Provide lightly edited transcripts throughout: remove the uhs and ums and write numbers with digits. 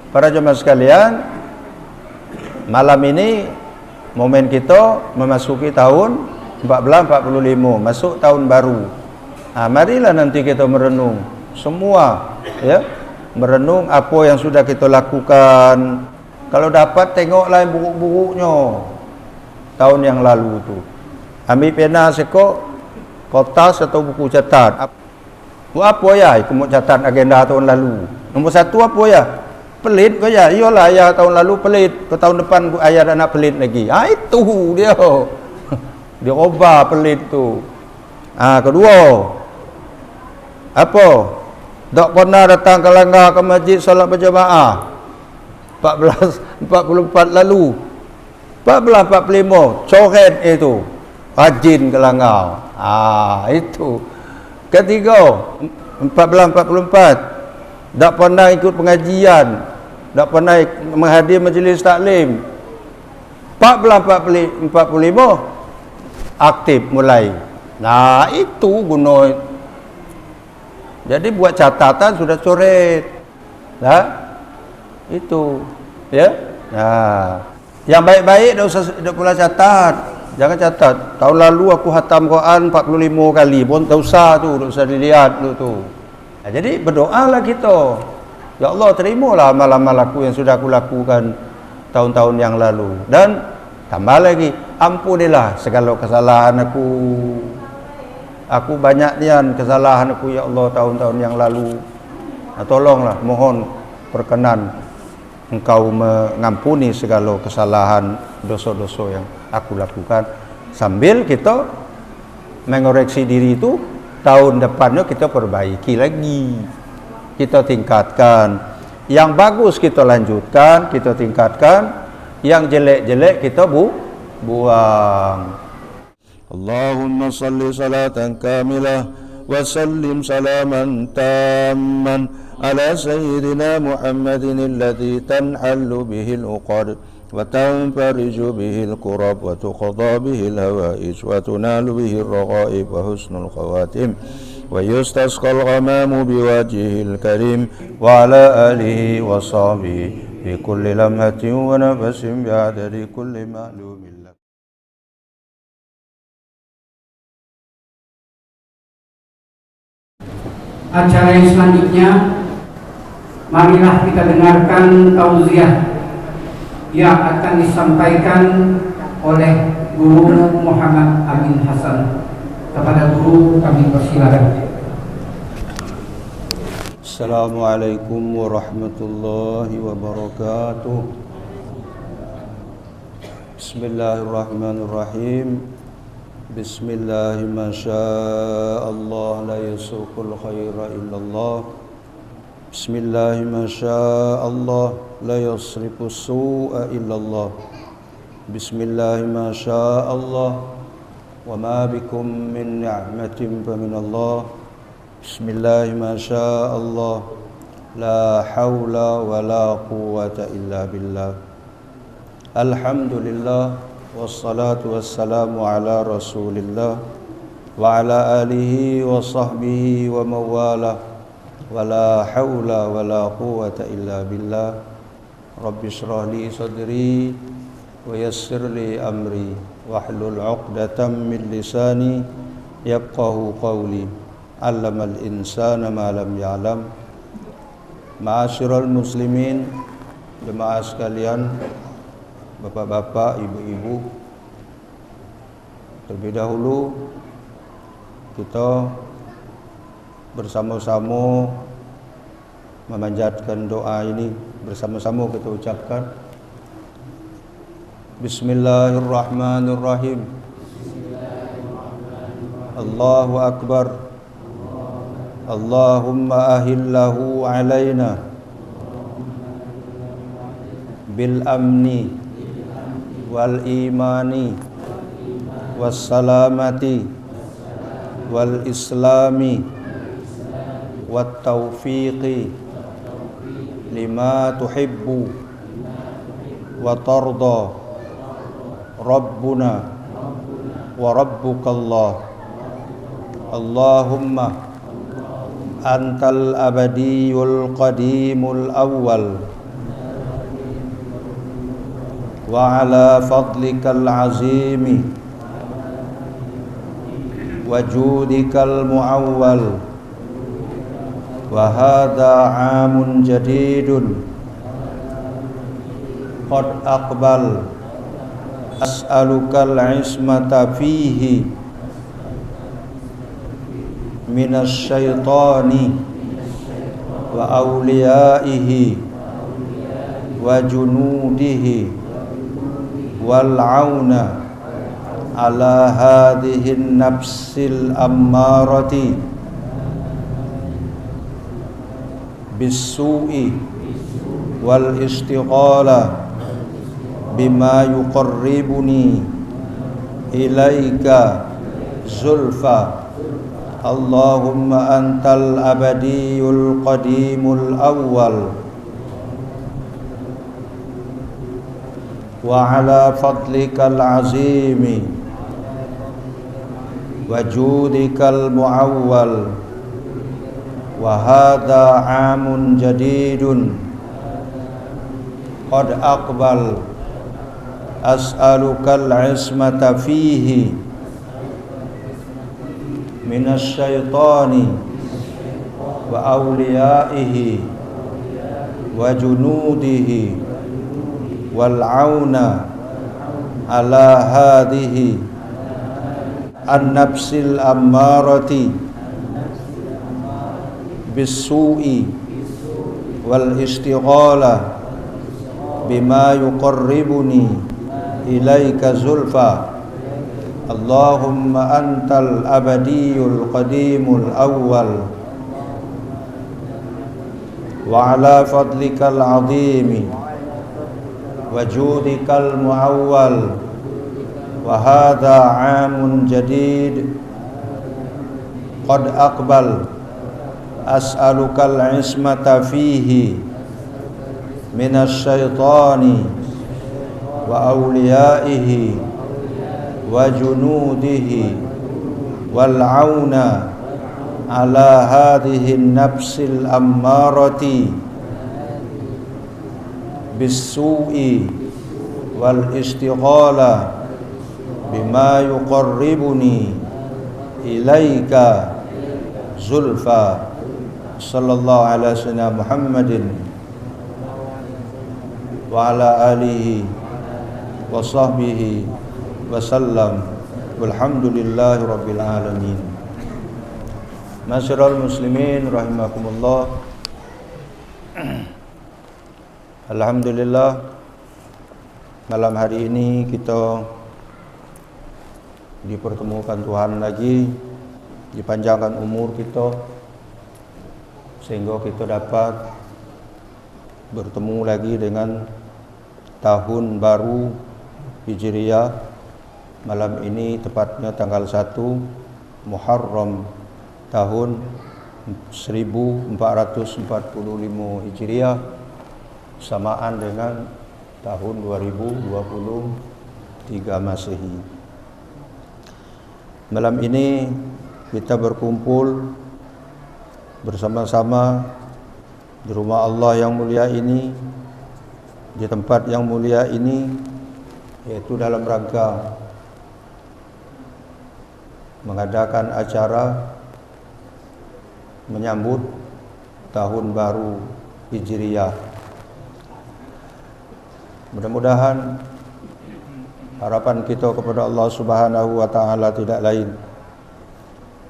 Para jemaah sekalian, malam ini momen kita memasuki tahun 1445, masuk tahun baru. Marilah nanti kita merenung semua, ya, merenung apa yang sudah kita lakukan. Kalau dapat tengoklah buruk-buruknya tahun yang lalu tu. Ambil pena sekok, kertas atau buku catat. Apa ya? Aku mau catat agenda tahun lalu. Nombor satu apa ya? Pelit kau ya? Iyalah, ayah tahun lalu pelit. Ke tahun depan ayah dah nak pelit lagi. Itu dia. Dia ubah pelit tu. Kedua, apa? Tak pernah datang ke langgar ke masjid solat berjamaah. 44 lalu. 45 coret itu. Rajin ke langgar. Itu. Ketiga, 44 tak pernah ikut pengajian, tak pernah menghadiri majlis taklim. 45 aktif mulai. Itu guna. Jadi buat catatan sudah coret. Itu, ya. Yang baik-baik dah pula catat. Jangan catat. Tahun lalu aku khatam Quran 45 kali. Pun tak usah dilihat tu. Jadi berdoalah kita. Ya Allah, terimalah amal-amal aku yang sudah aku lakukan tahun-tahun yang lalu. Dan tambah lagi, ampunilah segala kesalahan aku. Aku banyak nian kesalahan aku, ya Allah, tahun-tahun yang lalu. Tolonglah, mohon perkenan Engkau mengampuni segala kesalahan, dosa-dosa yang aku lakukan. Sambil kita mengoreksi diri itu, tahun depannya kita perbaiki lagi, kita tingkatkan. Yang bagus kita lanjutkan, kita tingkatkan. Yang jelek-jelek kita buang. Allahumma salli salatan kamilah wa sallim salaman tamman ala sayyidina Muhammadin alladhi tanhallu bihil uqad wa tanfariju bihil kurab wa tuqadha bihil hawaij wa tunalu bihil raghaib wa husnul khawatim wa yustasqal ghamamu biwajhihil karim wa ala alihi wa sahbihi bi kulli lamhatin wa nafasin bi'adadi kulli ma'lumin. Acara yang selanjutnya, marilah kita dengarkan tauziah yang akan disampaikan oleh Guru Muhammad Amin Hasan. Kepada guru kami persilakan. Assalamualaikum warahmatullahi wabarakatuh. Bismillahirrahmanirrahim. Bismillahi ma sya'allah la yasuqul khaira illallah. Bismillahi ma sya'allah la yasrifu su'a illallah. Bismillahi ma sya'allah wa ma bikum min ni'matin fa min Allah. Bismillahi ma sya'allah la hawla wa la quwwata illa billah. Alhamdulillah wassalatu wassalamu ala rasulillah wa ala alihi wa sahbihi wa mawalah wa la hawla wa la quwwata illa billah. Rabbi shrah li sadri wa yassir li amri wahlul 'uqdatam min lisani yafqahu qawli. 'Allamal insana ma lam ya'lam. Ma'asyiral muslimin, jemaah sekalian, bapak-bapak, ibu-ibu, terlebih dahulu kita bersama-sama memanjatkan doa ini. Bersama-sama kita ucapkan Bismillahirrahmanirrahim. Allahu Akbar. Allahumma ahillahu alaina bil amni wal imani was salamati wal islami wat taufiqi lima tuhibbu wa tarda rabbuna wa rabbukallah. Allahumma antal abadiyul qadimul awwal وعلى فضلك العظيم وجودك المعول وهذا عام جديد قد أقبل أسألك العصمة فيه من الشيطان وأوليائه وجنوده والعون على هذه النفس الأمارة بالسوء والاشتغال بما يقربني إليك زلفى اللهم أنت الأبدي القديم الأول وعلى فضلك العظيم وجودك المعول وهذا عام جديد قد أقبل أسألك العصمة فيه من الشيطان وأوليائه وجنوده والعون على هذه النفس الأمارة بالسوء والاشتغال بما يقربني إليك زلفى اللهم أنت الأبدي القديم الأول وعلى فضلك العظيم وجودك المعول وهذا عام جديد قد أقبل أسألك العصمة فيه من الشيطان وأوليائه وجنوده والعون على هذه النفس الأمارة بالسوء والاشتغال بما يقربني إليك زلفى صلى الله على سيدنا محمد وعلى آله وصحبه وسلم والحمد لله رب العالمين. Masyiral muslimin rahimakumullah. Alhamdulillah, malam hari ini kita dipertemukan Tuhan lagi, dipanjangkan umur kita sehingga kita dapat bertemu lagi dengan tahun baru Hijriah. Malam ini tepatnya tanggal 1 Muharram tahun 1445 Hijriah, samaan dengan tahun 2023 Masehi. Malam ini kita berkumpul bersama-sama di rumah Allah yang mulia ini, di tempat yang mulia ini, yaitu dalam rangka mengadakan acara menyambut tahun baru Hijriah. Mudah-mudahan harapan kita kepada Allah Subhanahu wa taala tidak lain,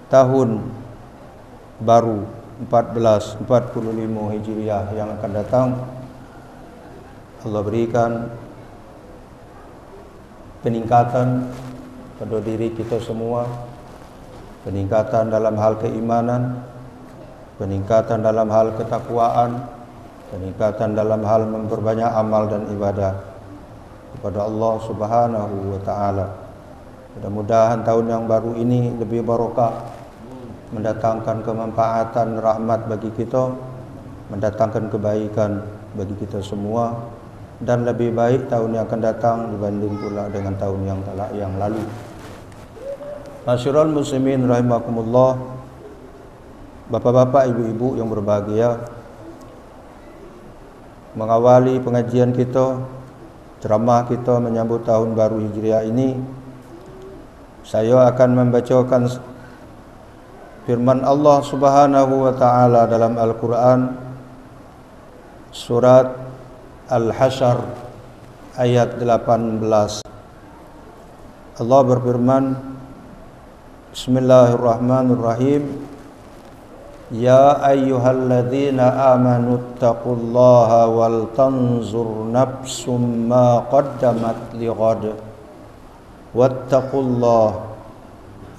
tahun baru 1445 Hijriah yang akan datang Allah berikan peningkatan pada diri kita semua, peningkatan dalam hal keimanan, peningkatan dalam hal ketakwaan, peningkatan dalam hal memperbanyak amal dan ibadah kepada Allah Subhanahu wa taala. Mudah-mudahan tahun yang baru ini lebih barokah, mendatangkan kemanfaatan, rahmat bagi kita, mendatangkan kebaikan bagi kita semua, dan lebih baik tahun yang akan datang dibanding pula dengan tahun yang lalu. Masyiral muslimin rahimakumullah, bapak-bapak, ibu-ibu yang berbahagia, mengawali pengajian kita ceramah kita menyambut tahun baru Hijriah ini, saya akan membacakan firman Allah Subhanahu wa taala dalam Al-Qur'an surat Al-Hasyr ayat 18. Allah berfirman, Bismillahirrahmanirrahim. Ya ayyuhalladzina amanu taqullaha wal tanzur nafsum ma qaddamat lighad wattaqullaha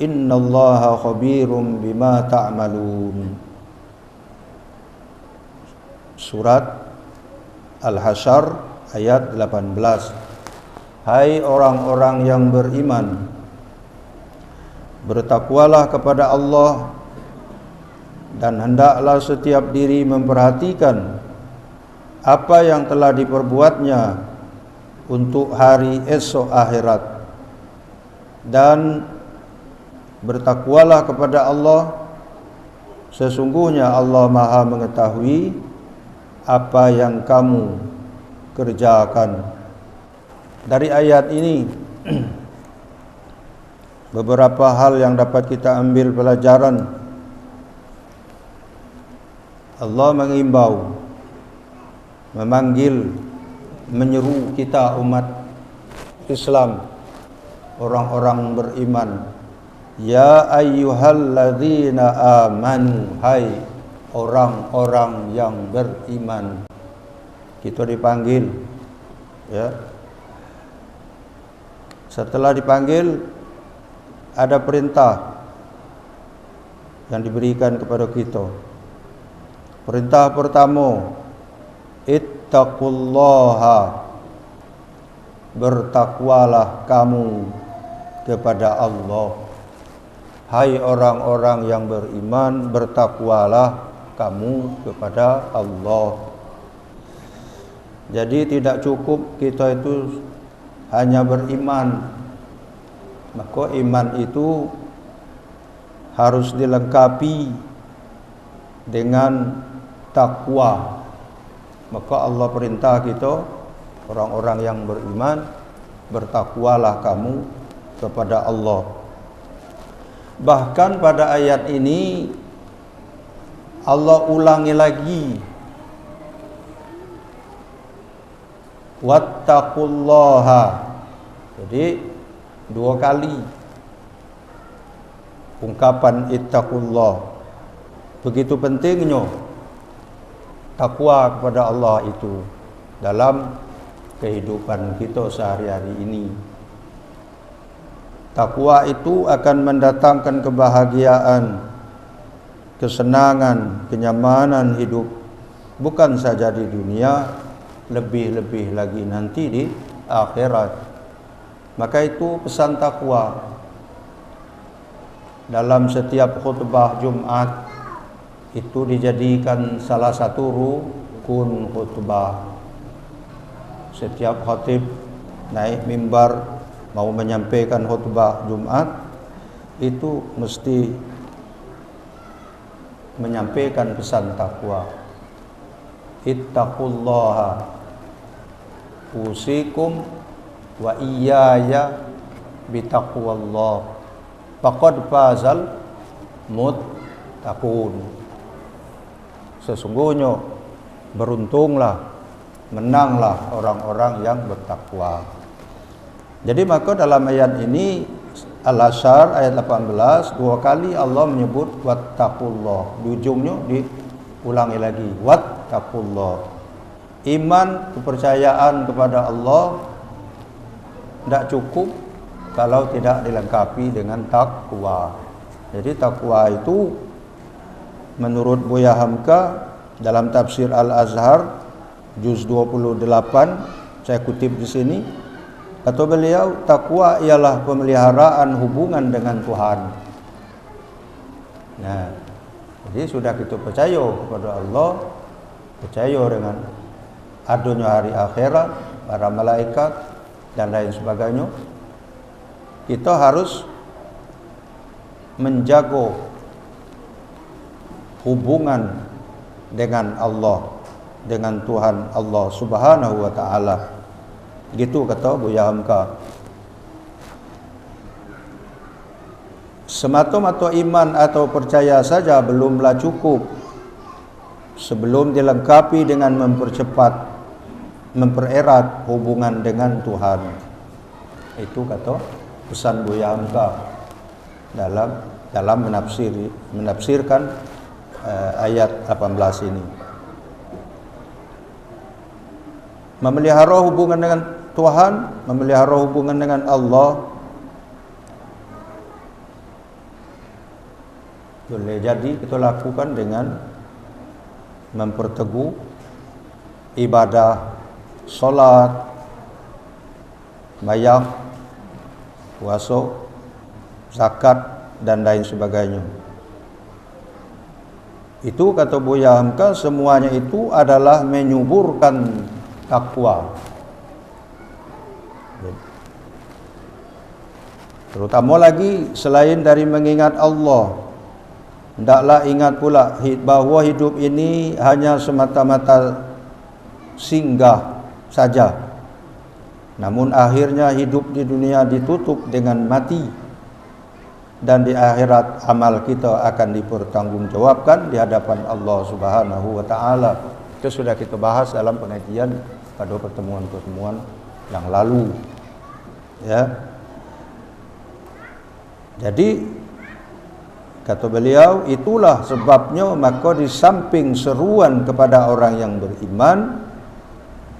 innallaha khabirum bima ta'malun. Surat Al-Hasyr ayat 18. Hai orang-orang yang beriman, bertakwalah kepada Allah dan hendaklah setiap diri memperhatikan apa yang telah diperbuatnya untuk hari esok akhirat, dan bertakwalah kepada Allah, sesungguhnya Allah Maha mengetahui apa yang kamu kerjakan. Dari ayat ini beberapa hal yang dapat kita ambil pelajaran. Allah mengimbau, memanggil, menyeru kita umat Islam, orang-orang beriman. Ya ayyuhalladzina amanu, hai orang-orang yang beriman. Kita dipanggil, ya. Setelah dipanggil, ada perintah yang diberikan kepada kita. Perintah pertama, ittaqullaha, bertakwalah kamu kepada Allah. Hai orang-orang yang beriman, bertakwalah kamu kepada Allah. Jadi tidak cukup kita itu hanya beriman, maka iman itu harus dilengkapi dengan takwa. Maka Allah perintah kita, orang-orang yang beriman, bertakwalah kamu kepada Allah. Bahkan pada ayat ini Allah ulangi lagi, wattaqullaha. Jadi dua kali ungkapan ittaqullah. Begitu pentingnya takwa kepada Allah itu dalam kehidupan kita sehari-hari ini. Takwa itu akan mendatangkan kebahagiaan, kesenangan, kenyamanan hidup, bukan saja di dunia, lebih-lebih lagi nanti di akhirat. Maka itu pesan takwa. Dalam setiap khutbah Jumat itu dijadikan salah satu rukun khutbah. Setiap khatib naik mimbar mau menyampaikan khutbah Jumat itu mesti menyampaikan pesan takwa. Ittaqullaha usikum wa iyaya bitaqwallah faqad fazal muttaqun. Sesungguhnya beruntunglah, menanglah orang-orang yang bertakwa. Jadi maka dalam ayat ini Al-Hasyr ayat 18 dua kali Allah menyebut wattaqullah. Di ujungnya diulangi lagi wattaqullah. Iman, kepercayaan kepada Allah tidak cukup kalau tidak dilengkapi dengan takwa. Jadi takwa itu menurut Buya Hamka dalam tafsir Al-Azhar juz 28, saya kutip di sini, kata beliau, takwa ialah pemeliharaan hubungan dengan Tuhan. Nah, jadi sudah kita percaya kepada Allah, percaya dengan adanya hari akhirat, para malaikat dan lain sebagainya, kita harus menjaga hubungan dengan Allah, dengan Tuhan Allah Subhanahu wa taala. Gitu kata Buya Hamka. Semata-mata iman atau percaya saja belumlah cukup sebelum dilengkapi dengan mempererat hubungan dengan Tuhan. Itu kata pesan Buya Hamka dalam menafsirkan ayat 18 ini. Memelihara hubungan dengan Tuhan, memelihara hubungan dengan Allah boleh jadi kita lakukan dengan memperteguh ibadah, solat, bayang, puasa, zakat dan lain sebagainya. Itu kata Buya Hamka, semuanya itu adalah menyuburkan takwa. Terutama lagi selain dari mengingat Allah, hendaklah ingat pula bahawa hidup ini hanya semata-mata singgah saja. Namun akhirnya hidup di dunia ditutup dengan mati, dan di akhirat amal kita akan dipertanggungjawabkan di hadapan Allah Subhanahu wa taala. Itu sudah kita bahas dalam pengajian pada pertemuan-pertemuan yang lalu. Ya. Jadi kata beliau, itulah sebabnya maka di samping seruan kepada orang yang beriman,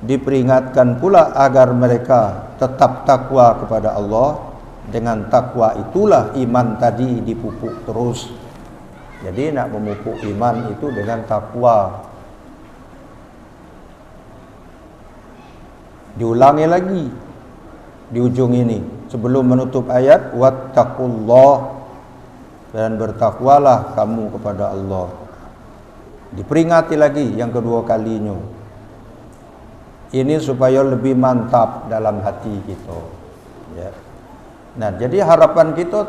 diperingatkan pula agar mereka tetap takwa kepada Allah. Dengan takwa itulah iman tadi dipupuk terus. Jadi nak memupuk iman itu dengan takwa. Diulangi lagi di ujung ini sebelum menutup ayat, wattaqullah, dan bertakwalah kamu kepada Allah. Diperingati lagi yang kedua kalinya. Ini supaya lebih mantap dalam hati kita. Ya. Nah, jadi harapan kita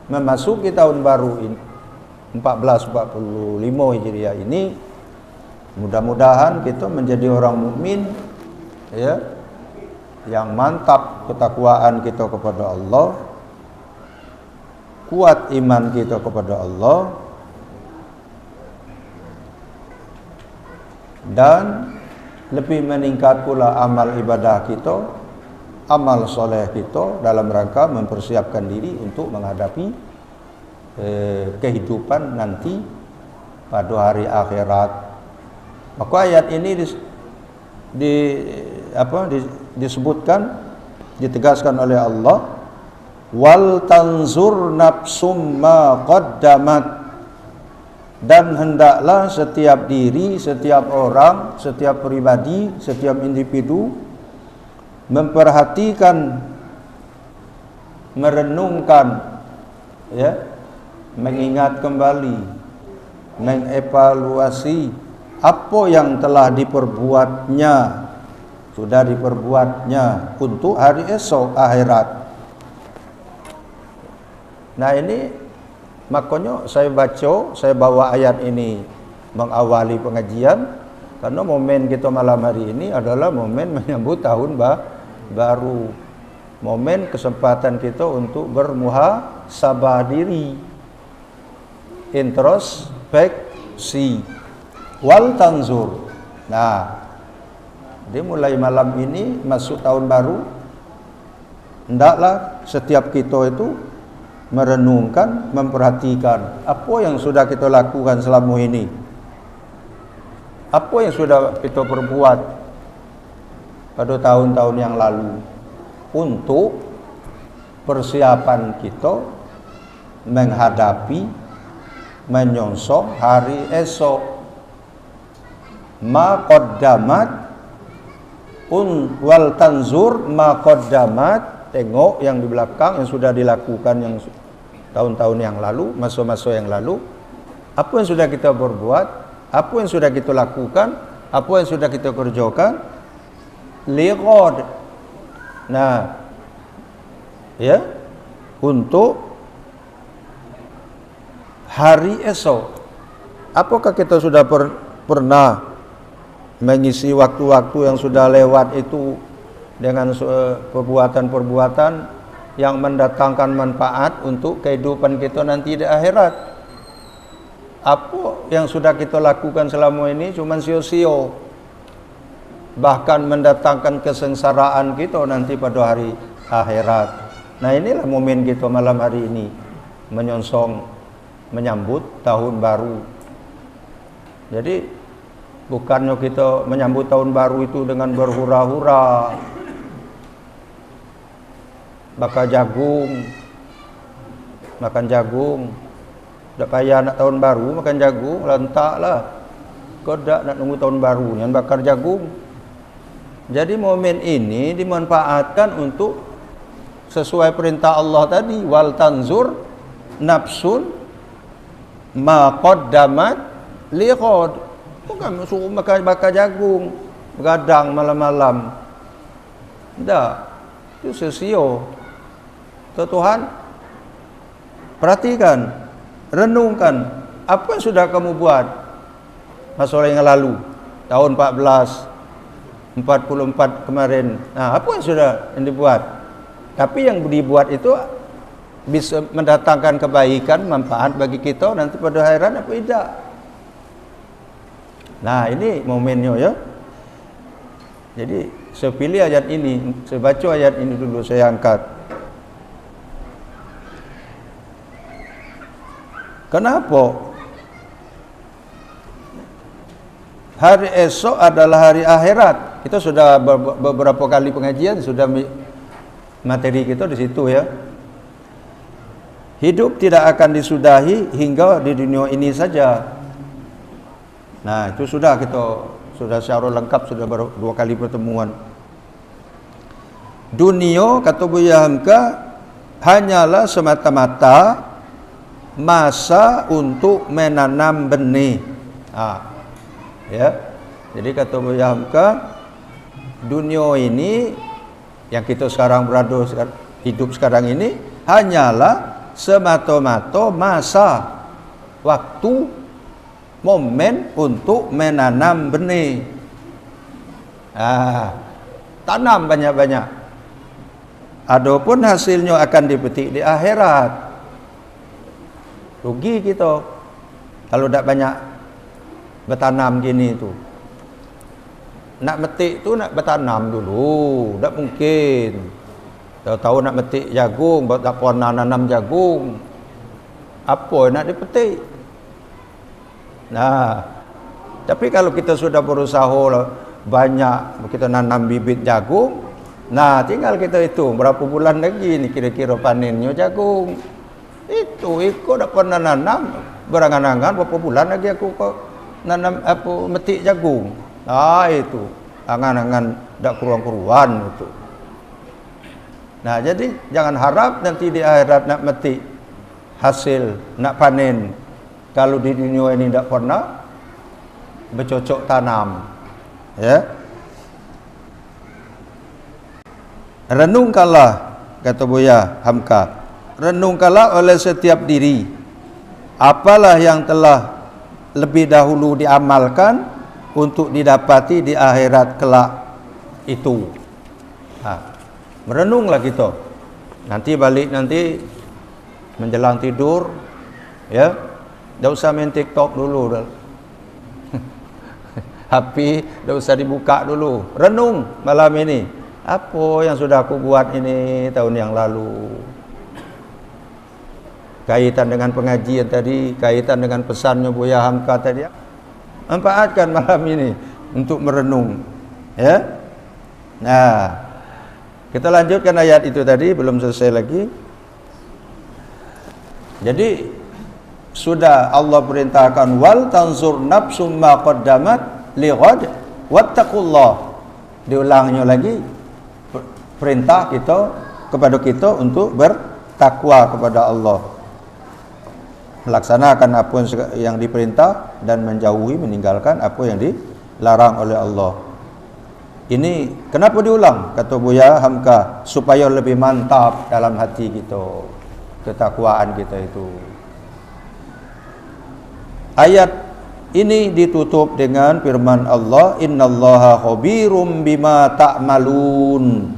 memasuki tahun baru ini 1445 Hijriah ini, mudah-mudahan kita menjadi orang mukmin, ya, yang mantap ketakwaan kita kepada Allah, kuat iman kita kepada Allah, dan lebih meningkat pula amal ibadah kita, amal soleh kita dalam rangka mempersiapkan diri untuk menghadapi kehidupan nanti pada hari akhirat. Maka ayat ini disebutkan, ditegaskan oleh Allah, wal tanzur nafsum ma qaddamat, dan hendaklah setiap diri, setiap orang, setiap pribadi, setiap individu memperhatikan, merenungkan, ya, mengingat kembali, mengevaluasi apa yang telah diperbuatnya, sudah diperbuatnya untuk hari esok akhirat. Nah, ini makanya saya bawa ayat ini mengawali pengajian, karena momen kita malam hari ini adalah momen menyambut tahun baru, momen kesempatan kita untuk bermuhasabah diri, introspeksi, wal tanzur. Nah, dia mulai malam ini masuk tahun baru, hendaklah setiap kita itu merenungkan, memperhatikan apa yang sudah kita lakukan selama ini, apa yang sudah kita perbuat pada tahun-tahun yang lalu, untuk persiapan kita menghadapi, menyongsong hari esok. Ma qaddamat wal tanzur ma qaddamat, tengok yang di belakang yang sudah dilakukan yang tahun-tahun yang lalu, masa-masa yang lalu, apa yang sudah kita berbuat, apa yang sudah kita lakukan, apa yang sudah kita kerjakan, liqad. Nah, ya, untuk hari esok. Apakah kita sudah pernah mengisi waktu-waktu yang sudah lewat itu dengan perbuatan-perbuatan yang mendatangkan manfaat untuk kehidupan kita nanti di akhirat. Apa yang sudah kita lakukan selama ini cuma sia-sia, bahkan mendatangkan kesengsaraan kita nanti pada hari akhirat. Nah, inilah momen kita malam hari ini, menyongsong menyambut tahun baru. Jadi bukannya kita menyambut tahun baru itu dengan berhura-hura, bakar jagung, makan jagung. Tak payah nak tahun baru makan jagung, lantaklah. Kau tak nak nunggu tahun baru yang bakar jagung. Jadi momen ini dimanfaatkan untuk sesuai perintah Allah tadi, wal tanzur nafsun ma qaddamat liqad. Bukan suruh makan bakar jagung, begadang malam-malam. Tak. Itu sia-sia. Tuhan, perhatikan, renungkan apa yang sudah kamu buat masa yang lalu, tahun 1444 kemarin. Nah, apa yang sudah dibuat? Tapi yang dibuat itu bisa mendatangkan kebaikan, manfaat bagi kita nanti pada akhirat apa tidak? Nah, ini momennya ya. Jadi saya pilih ayat ini, saya baca ayat ini dulu, saya angkat. Kenapa? Hari esok adalah hari akhirat. Kita sudah beberapa kali pengajian, sudah materi kita di situ ya. Hidup tidak akan disudahi hingga di dunia ini saja. Nah, itu sudah secara lengkap, sudah baru 2 kali pertemuan. Dunia, kata Buya Hamka, hanyalah semata-mata masa untuk menanam benih. Ya. Jadi kata Buya Hamka, dunia ini yang kita sekarang hidup sekarang ini hanyalah semata-mata masa, waktu, momen untuk menanam benih. Tanam banyak-banyak. Adapun hasilnya akan dipetik di akhirat. Rugi kita kalau tak banyak bertanam gini tu. Nak metik tu nak bertanam dulu, tak mungkin. Tahu-tahu nak metik jagung, tak pernah nanam jagung. Apa nak dipetik? Nah, tapi kalau kita sudah berusaha banyak, kita nanam bibit jagung, nah tinggal kita hitung berapa bulan lagi ni kira-kira panennya jagung. Itu ikut tak pernah nanam, berangan-angan berapa bulan lagi aku nanam metik jagung. Itu angan-angan tak keruan-keruan itu. Nah, jadi jangan harap nanti di akhirat nak metik hasil, nak panen, kalau di dunia ini tak pernah bercocok tanam. Ya. Renungkanlah, kata Buya Hamka, renungkanlah oleh setiap diri apalah yang telah lebih dahulu diamalkan untuk didapati di akhirat kelak itu. Merenunglah kita. Nanti balik nanti menjelang tidur, ya, tak usah main TikTok dulu. HP tak usah dibuka dulu. Renung malam ini. Apa yang sudah aku buat ini tahun yang lalu? Kaitan dengan pengajian tadi, kaitan dengan pesannya Buya Hamka tadi. Manfaatkan malam ini untuk merenung. Ya. Nah, kita lanjutkan ayat itu tadi, belum selesai lagi. Jadi sudah Allah perintahkan wal tanzur nafsum ma qaddamat lighad wattaqullah. Diulangnya lagi perintah kita kepada kita untuk bertakwa kepada Allah. Melaksanakan apa yang diperintah dan menjauhi, meninggalkan apa yang dilarang oleh Allah. Ini kenapa diulang? Kata Buya Hamka, supaya lebih mantap dalam hati kita, ketakwaan kita itu. Ayat Ini ditutup dengan firman Allah, innallaha khabirum bima ta'malun.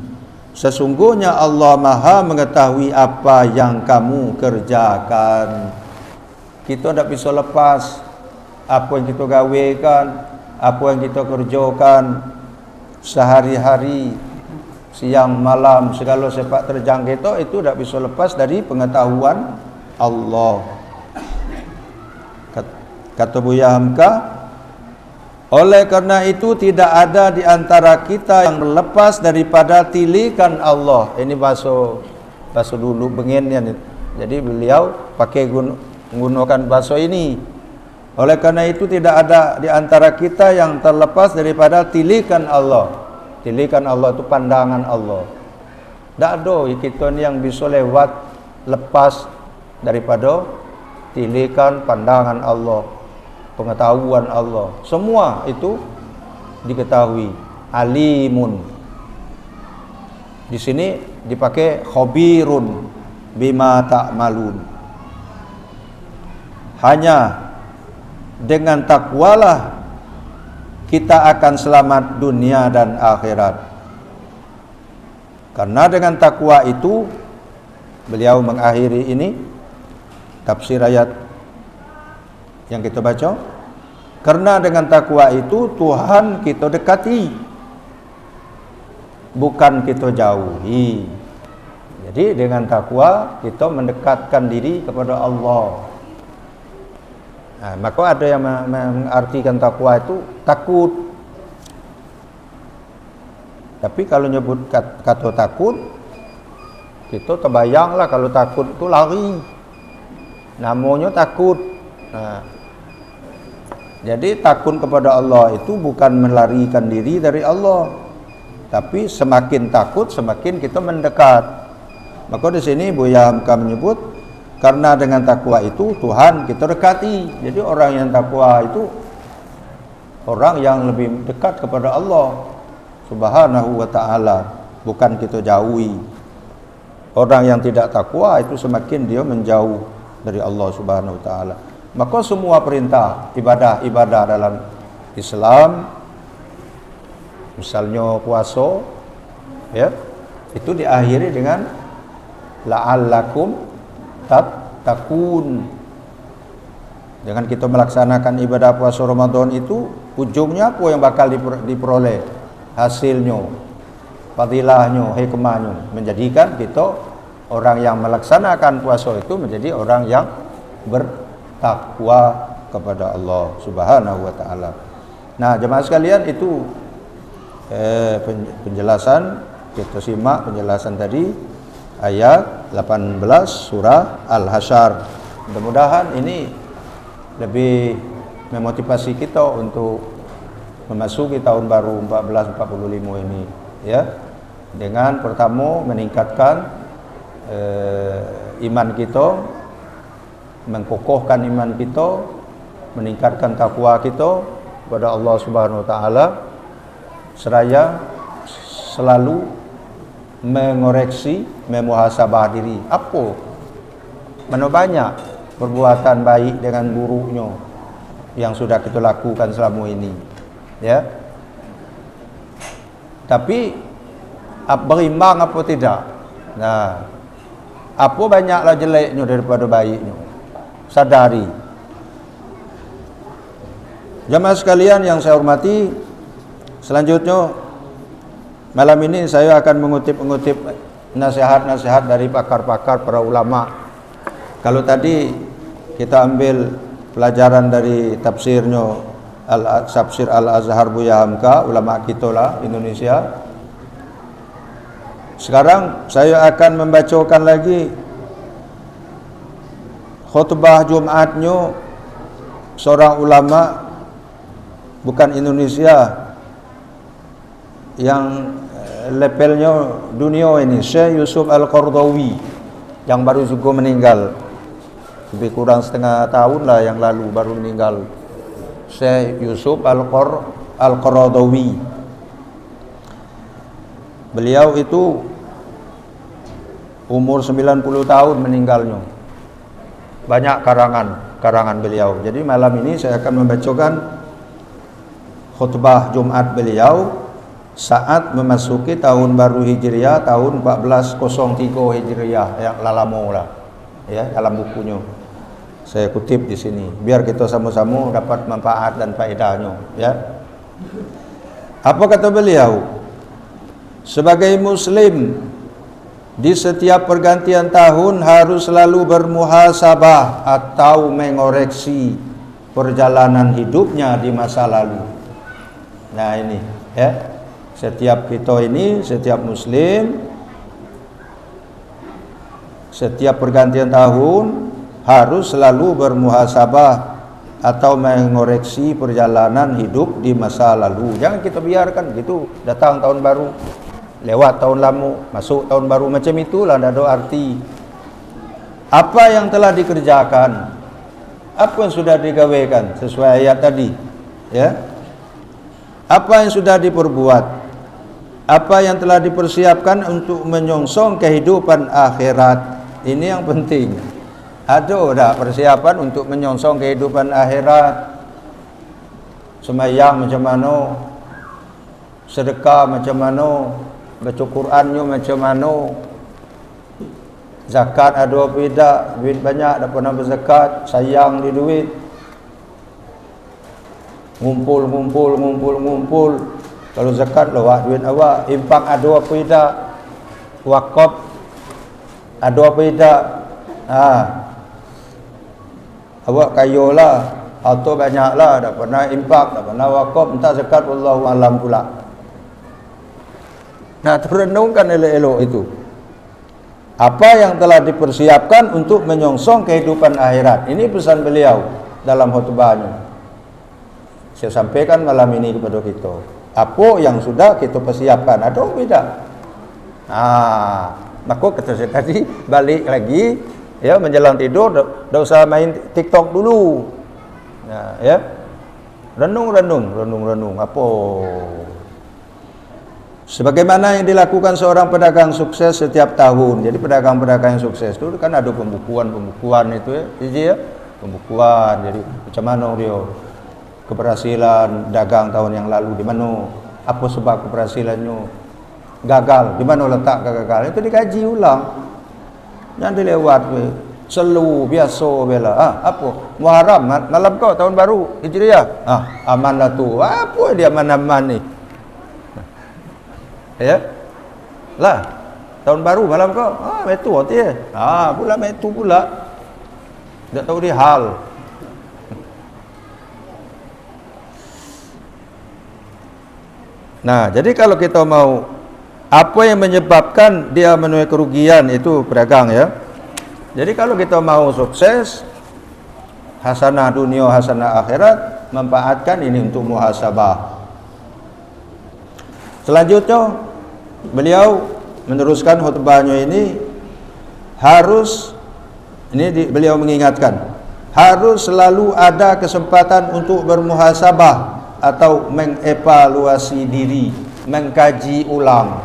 Sesungguhnya Allah Maha mengetahui apa yang kamu kerjakan. Kita tidak bisa lepas apa yang kita gawekan, apa yang kita kerjakan sehari-hari, siang malam, segala sepak terjang kita itu tidak bisa lepas dari pengetahuan Allah. Kata Buya Hamka, oleh karena itu tidak ada di antara kita yang lepas daripada tilikan Allah. Ini bahasa dulu bengennya. Jadi beliau pakai menggunakan bahasa ini. Oleh karena itu tidak ada di antara kita yang terlepas daripada tilikan Allah. Tilikan Allah itu pandangan Allah. Tak ada kita ni yang bisa lewat lepas daripada tilikan pandangan Allah, pengetahuan Allah. Semua itu diketahui. Alimun. Di sini dipakai khabirun bima ta'malun. Hanya dengan takwalah kita akan selamat dunia dan akhirat. Karena dengan takwa itu, beliau mengakhiri ini tafsir ayat yang kita baca. Karena dengan takwa itu Tuhan kita dekati, bukan kita jauhi. Jadi dengan takwa kita mendekatkan diri kepada Allah. Nah, maka ada yang mengartikan takwa itu takut. Tapi kalau nyebut kata takut, kita terbayanglah kalau takut itu lari. Namanya takut. Nah, jadi takut kepada Allah itu bukan melarikan diri dari Allah, tapi semakin takut semakin kita mendekat. Maka di sini Buya Hamka menyebut, karena dengan takwa itu Tuhan kita dekati. Jadi orang yang takwa itu orang yang lebih dekat kepada Allah Subhanahu wa ta'ala, bukan kita jauhi. Orang yang tidak takwa itu semakin dia menjauh dari Allah Subhanahu wa ta'ala. Maka semua perintah ibadah dalam Islam, misalnya puasa, ya, itu diakhiri dengan la'allakum tattaqun. Dengan kita melaksanakan ibadah puasa Ramadan itu, ujungnya apa yang bakal diperoleh? Hasilnya, fadilahnya, hikmahnya, menjadikan kita orang yang melaksanakan puasa itu menjadi orang yang bertakwa kepada Allah Subhanahu wa ta'ala. Nah, jemaah sekalian, itu penjelasan, kita simak penjelasan tadi ayat 18 surah Al-Hasyr. Mudah-mudahan ini lebih memotivasi kita untuk memasuki tahun baru 1445 ini, ya, dengan pertama meningkatkan iman kita, mengkokohkan iman kita, meningkatkan takwa kita kepada Allah Subhanahu wa taala, seraya selalu mengoreksi, memuhasabah diri. Apa? Mana banyak perbuatan baik dengan buruknya yang sudah kita lakukan selama ini, ya. Tapi berimbang apa tidak? Nah, apa banyaklah jeleknya daripada baiknya. Sadari. Jemaah sekalian yang saya hormati, selanjutnya malam ini saya akan mengutip nasihat-nasihat dari pakar-pakar, para ulama. Kalau tadi kita ambil pelajaran dari tafsirnya Tafsir Al-Azhar Buya Hamka, ulama kita lah Indonesia. Sekarang saya akan membacakan lagi khutbah Jumatnya seorang ulama bukan Indonesia, yang levelnya dunia ini, Syekh Yusuf Al-Qaradawi, yang baru juga meninggal, lebih kurang setengah tahun lah yang lalu baru meninggal. Syekh Yusuf Al-Qaradawi, beliau itu umur 90 tahun meninggalnya. Banyak karangan. karangan beliau. Jadi malam ini saya akan membacakan khutbah Jumat beliau saat memasuki tahun baru Hijriah tahun 1403 Hijriah, yang lama lah ya, dalam bukunya saya kutip di sini biar kita sama-sama dapat manfaat dan faedahnya ya. Apa kata beliau? Sebagai muslim di setiap pergantian tahun harus selalu bermuhasabah atau mengoreksi perjalanan hidupnya di masa lalu. Nah ini ya, setiap kita ini, setiap muslim, setiap pergantian tahun harus selalu bermuhasabah atau mengoreksi perjalanan hidup di masa lalu. Jangan kita biarkan gitu, datang tahun baru, lewat tahun lama, masuk tahun baru, macam itulah, tidak ada arti. Apa yang telah dikerjakan, apa yang sudah digawekan sesuai ayat tadi ya, apa yang sudah diperbuat, apa yang telah dipersiapkan untuk menyongsong kehidupan akhirat. Ini yang penting. Ada tak persiapan untuk menyongsong kehidupan akhirat? Sembahyang macam mana? Sedekah macam mana? Baca Qurannya macam mana? Zakat ada apa tidak? Duit banyak tak pernah berzakat, sayang di duit. Ngumpul. Kalau zakat lawak duit awak, infak ada apa tidak? Wakaf ada apa tidak? Awak kayolah atau banyaklah, tak pernah infak, tak pernah wakaf, entah zakat, wallahu alam pula. Nah, terenungkan elok-elok itu. Apa yang telah dipersiapkan untuk menyongsong kehidupan akhirat. Ini pesan beliau dalam khutbahnya. Saya sampaikan malam ini kepada kita. Apa yang sudah kita persiapkan, ada atau tidak? Maka kata saya tadi, balik lagi ya, menjelang tidur dah usah main TikTok dulu. Nah, ya. Renung apa? Sebagaimana yang dilakukan seorang pedagang sukses setiap tahun. Jadi pedagang-pedagang yang sukses itu kan ada pembukuan itu ya, pembukuan. Jadi macam mana dia keberhasilan dagang tahun yang lalu, di mana, apa sebab keberhasilannya, gagal, di mana letak kegagalan, itu dikaji ulang. Jangan dilewat selalu biasa bela. Apa? Muharram malam kau tahun baru Hijriah. Aman lah tu. Apa dia aman-aman ni? Ya. Lah, tahun baru malam kau. Metu hati. Pula metu pula. Tak tahu dia hal. Nah, jadi kalau kita mau, apa yang menyebabkan dia menuai kerugian, itu pedagang ya. Jadi kalau kita mau sukses, hasanah dunia, hasanah akhirat, manfaatkan ini untuk muhasabah. Selanjutnya, beliau meneruskan khutbahnya ini, beliau mengingatkan, harus selalu ada kesempatan untuk bermuhasabah atau mengevaluasi diri, mengkaji ulang.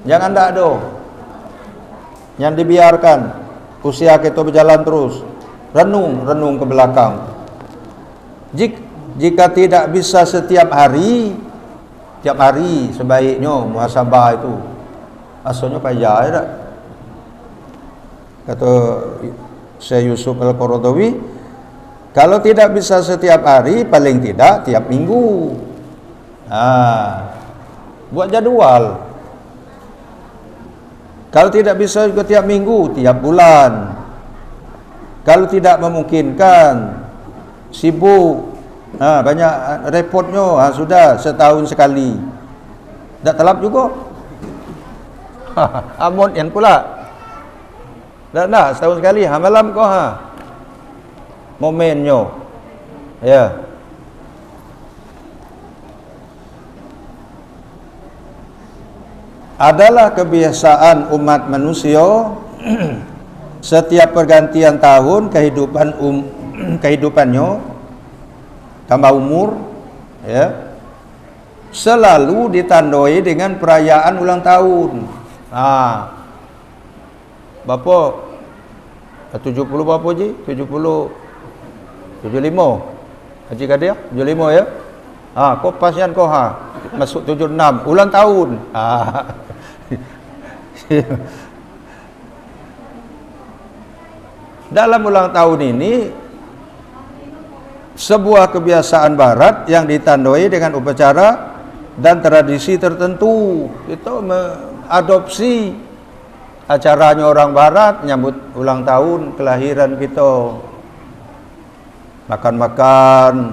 Jangan tak ada yang dibiarkan usia kita berjalan terus, renung ke belakang. Jika tidak bisa setiap hari sebaiknya muhasabah itu. Asalnya payah ya tak? Kata Syekh Yusuf Al-Qaradawi, kalau tidak bisa setiap hari, paling tidak tiap minggu. Buat jadual. Kalau tidak bisa juga tiap minggu, tiap bulan. Kalau tidak memungkinkan, sibuk, banyak repotnya, sudah setahun sekali. Tak telap juga. Amon yang pula. Tak setahun sekali. Malam kau momennya. Ya. Adalah kebiasaan umat manusia setiap pergantian tahun kehidupannya tambah umur ya, selalu ditandai dengan perayaan ulang tahun. Bapak 70 berapa Haji? 75. Haji Kadir 75 ya. Kau pasien kau masuk 76 ulang tahun. Dalam ulang tahun ini sebuah kebiasaan barat yang ditandai dengan upacara dan tradisi tertentu. Kita mengadopsi acaranya orang barat nyambut ulang tahun kelahiran kita. Makan-makan.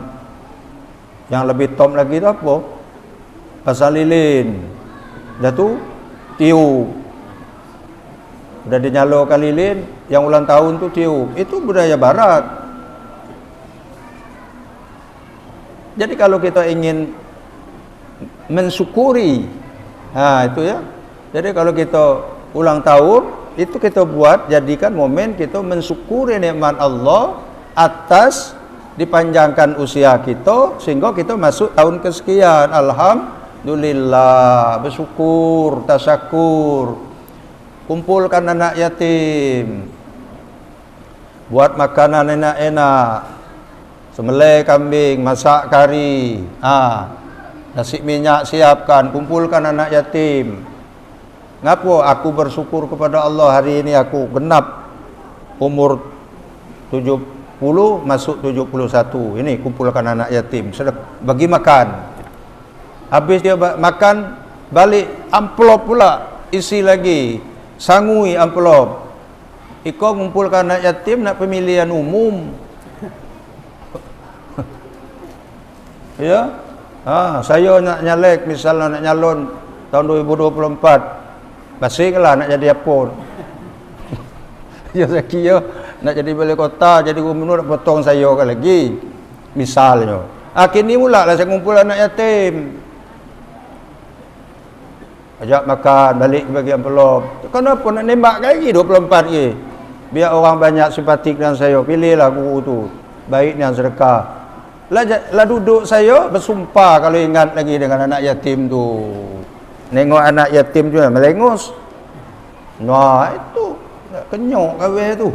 Yang lebih top lagi itu apa? Pasang lilin. Dah tu tiup. Udah dinyalakan lilin, yang ulang tahun tu tiup. Itu budaya barat. Jadi kalau kita ingin mensyukuri, itu ya. Jadi kalau kita ulang tahun, itu kita buat, jadikan momen kita mensyukuri nikmat Allah atas dipanjangkan usia kita sehingga kita masuk tahun kesekian. Alhamdulillah, bersyukur, tasyakur. Kumpulkan anak yatim, buat makanan enak-enak, sembelih kambing, masak kari, nasi minyak siapkan, kumpulkan anak yatim. Ngapo aku bersyukur kepada Allah hari ini aku genap umur 70 masuk 71. Ini kumpulkan anak yatim, bagi makan. Habis dia makan, balik amplop pula, isi lagi, sangui amplop. Iko kumpulkan anak yatim nak pemilihan umum. Ya. Saya nak nyalek, misalnya nak nyalon tahun 2024. Basinglah nak jadi apa? Ya saya kira nak jadi balai kota, jadi gubernur, nak potong saya lagi. Misalnya. Kini mula lah saya kumpul anak yatim. Ajak makan, balik bagi amplop. Kenapa nak nembak lagi 24 lagi? Biar orang banyak simpatik dengan saya. Pilihlah guru tu. Baik yang sedekah. Lah duduk saya bersumpah kalau ingat lagi dengan anak yatim tu. Nengok anak yatim tu melengus. Nah, itu kenyok kawin tu.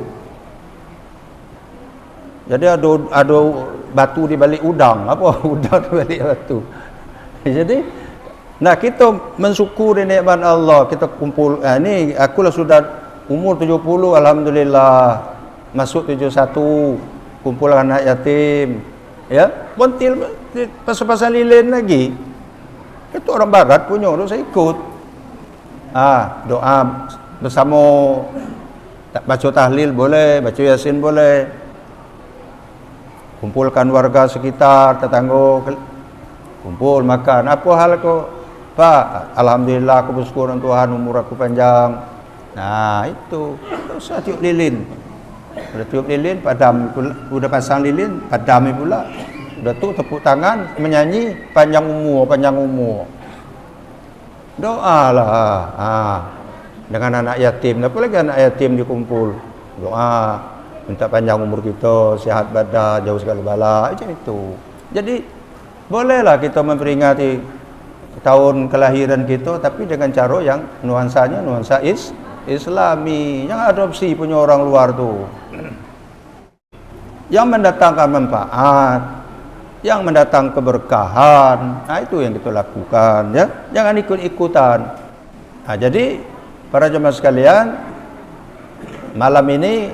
Jadi ada batu di balik udang. Apa udang di balik batu? Jadi kita mensyukuri nikmat Allah. Kita kumpul. Ni akulah sudah umur 70, alhamdulillah. Masuk 71, kumpul anak yatim. Ya, bontil pasal-pasal lilin lagi. Itu orang barat punya, saya ikut. Doa bersama, baca tahlil boleh, baca yasin boleh. Kumpulkan warga sekitar, tetangga, kumpul makan. Apa hal kau? Pak, alhamdulillah aku bersyukur dengan Tuhan, umur aku panjang. Nah, itu usah tiup lilin. Udah tiup lilin, padam pula. Udah pasang lilin, padam pula. Udah tu tepuk tangan, menyanyi panjang umur. Doalah. Dengan anak yatim. Apa lagi anak yatim dikumpul? Doa. Minta panjang umur kita, sihat badan, jauh segala bala, macam itu. Jadi bolehlah kita memperingati tahun kelahiran kita, tapi dengan cara yang nuansanya nuansa Islami, yang adopsi punya orang luar tu, yang mendatangkan manfaat, yang mendatang keberkahan. Itu yang kita lakukan, ya. Jangan ikut-ikutan. Jadi para jemaah sekalian, malam ini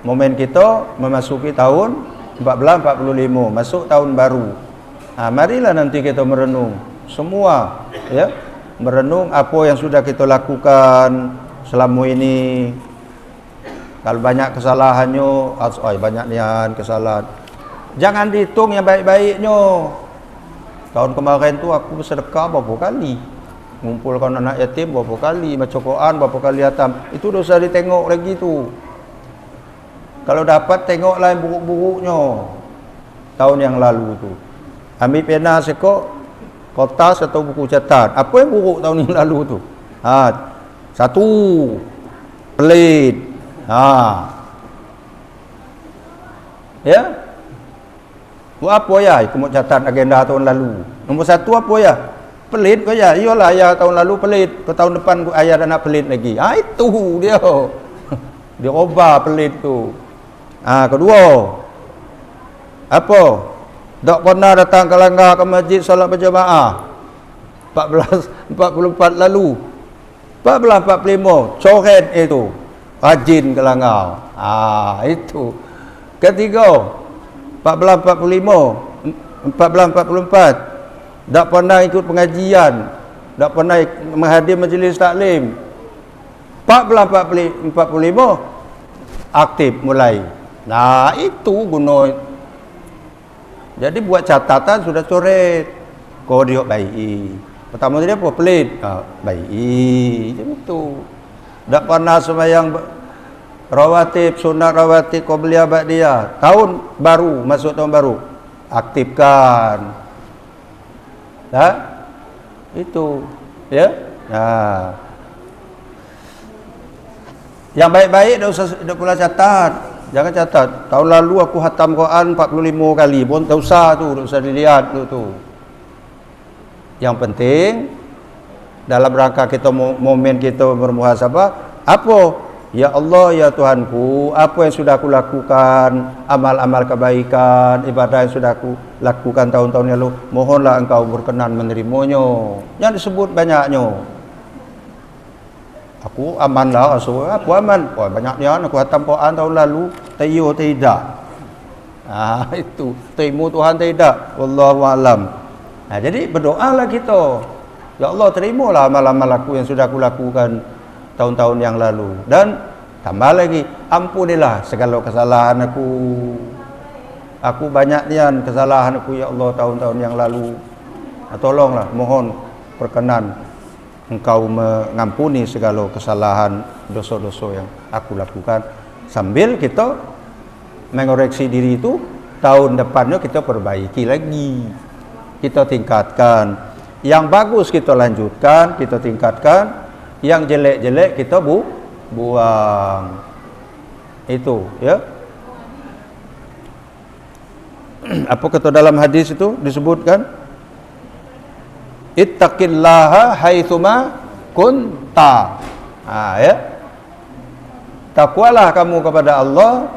momen kita memasuki tahun 1445, masuk tahun baru. Marilah nanti kita merenung semua, ya. Merenung apa yang sudah kita lakukan selama ini. Kalau banyak kesalahannya, banyak nian kesalahan. Jangan dihitung yang baik-baiknya. Tahun kemarin tu aku bersedekah berapa kali, mengumpulkan anak yatim berapa kali, baca Quran berapa kali hatam. Itu dosa ditengok lagi tu. Kalau dapat tengoklah yang buruk-buruknya tahun yang lalu tu. Ambil pena sekok, kertas atau buku catat. Apa yang buruk tahun yang lalu tu? Satu, pelit. Ya. Buat apa ya? Kamu catat agenda tahun lalu. Nombor satu apa ya? Pelit kau ya. Iyalah ayah tahun lalu pelit. Ke tahun depan ayah dah nak pelit lagi. Itu dia. Dirubah pelit tu. Kedua, apa? Tak pernah datang ke langgar ke masjid solat berjamaah. 44 lalu. 45 coret itu. Rajin ke langgar. Itu. Ketiga, 1444 tak pernah ikut pengajian, tak pernah menghadiri majlis taklim. 45 aktif mulai. Itu guna. Jadi buat catatan sudah coret. Kau dia baik. Pertama tadi apa? Pelit. Baik. Macam itu. Tak pernah sembahyang rawatib, sunat rawatib, qabliyah ba'diyah. Tahun baru, masuk tahun baru. Aktifkan. Itu. Ya. Yang baik-baik dah pula catat. Jangan catat. Tahun lalu aku khatam Quran 45 kali pun tak usah tu, tak usah dilihat tu. Yang penting dalam rangka kita momen kita bermuhasabah, apa? Ya Allah, ya Tuhanku, apa yang sudah aku lakukan, amal-amal kebaikan, ibadah yang sudah aku lakukan tahun-tahun yang lalu, mohonlah engkau berkenan menerimanya. Jangan disebut banyaknya. Aku aman lah, aku aman. Banyaknya aku khatam Quran tahun lalu, tidak. Itu, terima Tuhan tidak. Wallahu a'lam. Jadi berdoalah kita. Ya Allah, terimalah amal-amal aku yang sudah aku lakukan tahun-tahun yang lalu. Dan tambah lagi, ampunilah segala kesalahan aku. Aku banyak nian kesalahan aku, ya Allah, tahun-tahun yang lalu. Tolonglah, mohon perkenan engkau mengampuni segala kesalahan, dosa-dosa yang aku lakukan. Sambil kita mengoreksi diri itu, tahun depannya kita perbaiki lagi. Kita tingkatkan. Yang bagus kita lanjutkan, kita tingkatkan. Yang jelek-jelek kita buang. Itu, ya. Apa kata dalam hadis itu disebutkan? Ittaqillaha haitsuma kunta. Ya. Takwalah kamu kepada Allah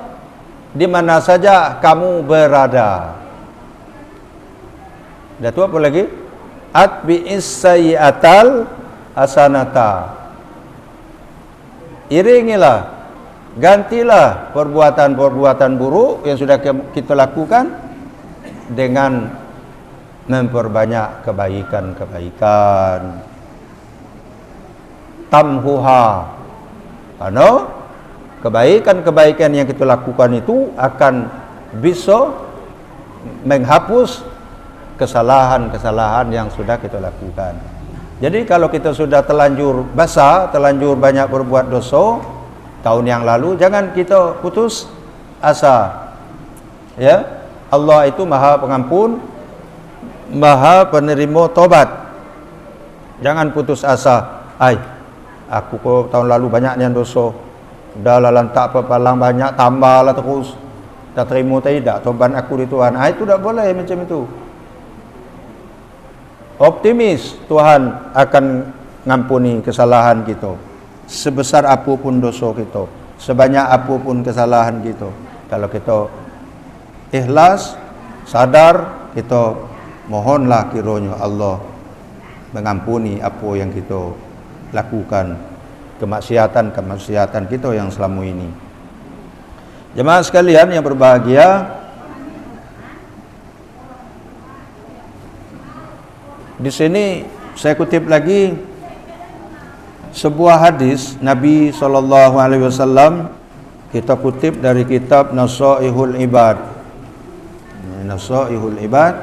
di mana saja kamu berada. Dan itu apa lagi? Atbi'is sayyi'atal hasanata. Iringilah, gantilah perbuatan-perbuatan buruk yang sudah kita lakukan dengan memperbanyak kebaikan-kebaikan. Tamhuha. Karena kebaikan-kebaikan yang kita lakukan itu akan bisa menghapus kesalahan-kesalahan yang sudah kita lakukan. Jadi kalau kita sudah terlanjur basah, terlanjur banyak berbuat dosa tahun yang lalu, jangan kita putus asa. Ya, Allah itu Maha Pengampun, Maha penerima tobat. Jangan putus asa. Aku kok tahun lalu banyak nian dosa. Udahlah lantak palang banyak, tambahlah terus. Tak terima tidak tobat aku di Tuhan. Itu tak boleh macam itu. Optimis Tuhan akan ngampuni kesalahan kita. Sebesar apapun dosa kita, sebanyak apapun kesalahan kita. Kalau kita ikhlas, sadar, kita mohonlah kiranya Allah mengampuni apa yang kita lakukan, kemaksiatan kita yang selama ini. Jemaah sekalian yang berbahagia, di sini saya kutip lagi sebuah hadis Nabi SAW. Kita kutip dari kitab Nasaihul Ibad. Nasaihul Ibad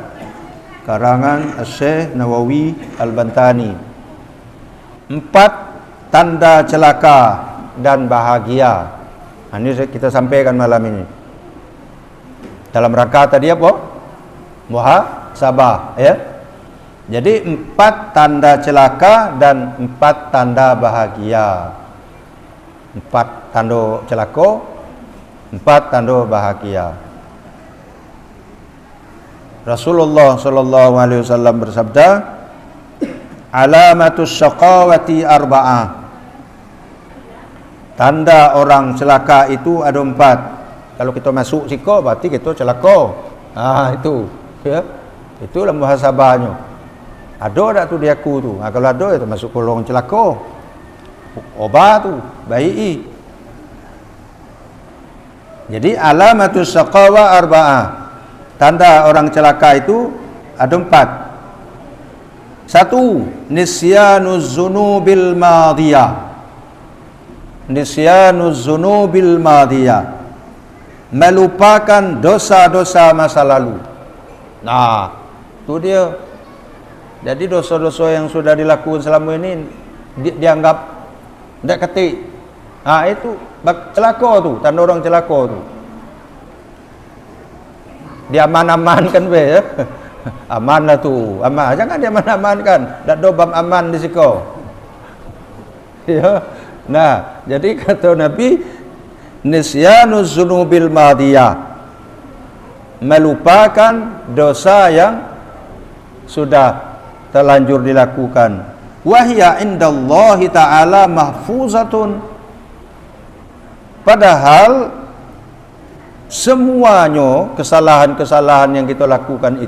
karangan Syekh Nawawi Al-Bantani. 4 tanda celaka dan bahagia. Ini kita sampaikan malam ini. Dalam rangka tadi apa? Muhasabah, ya. Jadi 4 tanda celaka dan 4 tanda bahagia. 4 tanda celaka, 4 tanda bahagia. Rasulullah sallallahu alaihi wasallam bersabda, "Alamatus syaqawati arba'ah." Tanda orang celaka itu ada 4. Kalau kita masuk siko berarti kita celaka. Itu ya. Itulah muhasabahnya. Ada tak tu dia aku tu? Kalau ada itu masuk golongan celaka. Obat tu baik. Jadi alamatus syaqawa arba'ah. Tanda orang celaka itu ada 4. 1. Nisyanuz zunubil madiyah. Nisyanuz zunubil madiyah, melupakan dosa-dosa masa lalu. Nah, itu dia. Jadi dosa-dosa yang sudah dilakukan selama ini dianggap tidak ketik. Itu celaka tu, tanda orang celaka tu. Dia aman-amankan be ya. Aman lah tu, aman. Jangan dia aman-amankan. Tak ada bab aman di siko. Ya. Nah, jadi kata Nabi, nisyanuz zunubil madiyah, melupakan dosa yang sudah terlanjur dilakukan. Wahya indallahi ta'ala mahfuzatun. Padahal semuanya kesalahan-kesalahan yang kita lakukan